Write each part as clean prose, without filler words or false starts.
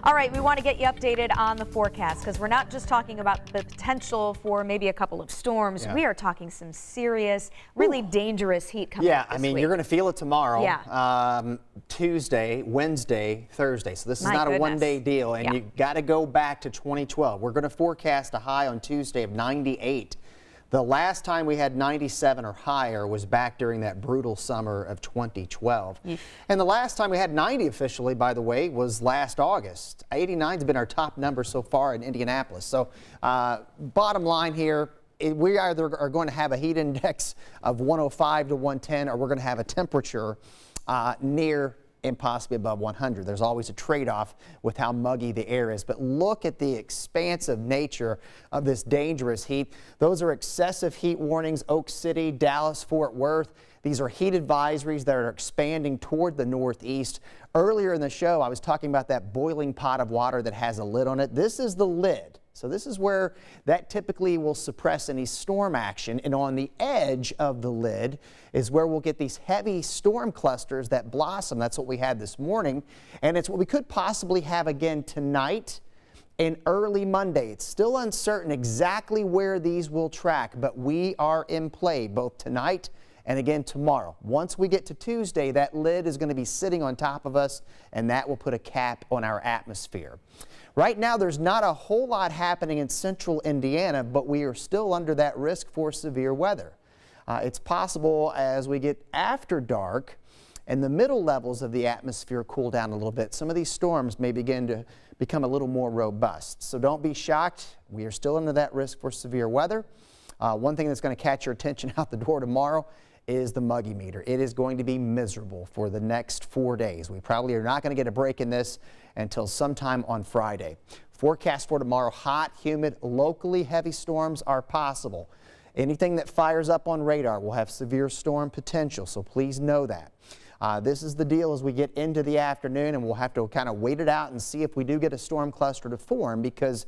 All right, we want to get you updated on the forecast because we're not just talking about the potential for maybe a couple of storms. Yeah. We are talking some serious, really dangerous heat coming Yeah, up this I mean, week. you're going to feel it tomorrow, Yeah. Tuesday, Wednesday, Thursday. So this is My not a goodness. one-day deal, and Yeah. you got to go back to 2012. We're going to forecast a high on Tuesday of 98. The last time we had 97 or higher was back during that brutal summer of 2012. And the last time we had 90 officially, by the way, was last August. 89 has been our top number so far in Indianapolis. So bottom line here, we either are going to have a heat index of 105 to 110, or we're going to have a temperature near and possibly above 100. There's always a trade-off with how muggy the air is, but look at the expansive nature of this dangerous heat. Those are excessive heat warnings, Oak City, Dallas, Fort Worth. These are heat advisories that are expanding toward the northeast. Earlier in the show, I was talking about that boiling pot of water that has a lid on it. This is the lid. So this is where that typically will suppress any storm action, and on the edge of the lid is where we'll get these heavy storm clusters that blossom. That's what we had this morning, and it's what we could possibly have again tonight and early Monday. It's still uncertain exactly where these will track, but we are in play both tonight and again tomorrow. Once we get to Tuesday, that lid is going to be sitting on top of us, and that will put a cap on our atmosphere. Right now, there's not a whole lot happening in central Indiana, but we are still under that risk for severe weather. It's possible as we get after dark and the middle levels of the atmosphere cool down a little bit, some of these storms may begin to become a little more robust. So don't be shocked. We are still under that risk for severe weather. One thing that's going to catch your attention out the door tomorrow is the muggy meter. It is going to be miserable for the next 4 days. We probably are not going to get a break in this until sometime on Friday. Forecast for tomorrow: hot, humid, locally heavy storms are possible. Anything that fires up on radar will have severe storm potential, so please know that. This is the deal as we get into the afternoon, and we'll have to kind of wait it out and see if we do get a storm cluster to form, because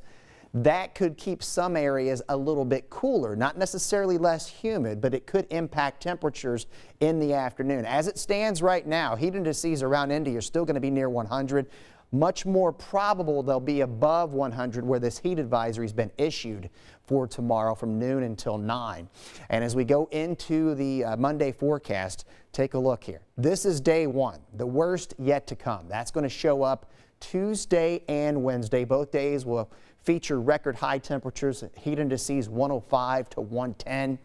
that could keep some areas a little bit cooler, not necessarily less humid, but it could impact temperatures in the afternoon. As it stands right now, heat indices around Indy are still going to be near 100. Much more probable they'll be above 100 where this heat advisory has been issued for tomorrow from noon until 9. And as we go into the Monday forecast, take a look here. This is day one, the worst yet to come. That's going to show up Tuesday and Wednesday. Both days will feature record high temperatures, heat indices 105 to 110.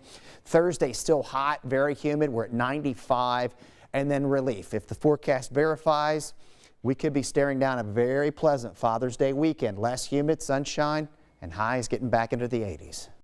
Thursday still hot, very humid. We're at 95, and then relief. If the forecast verifies, we could be staring down a very pleasant Father's Day weekend. Less humid, sunshine, and highs getting back into the 80s.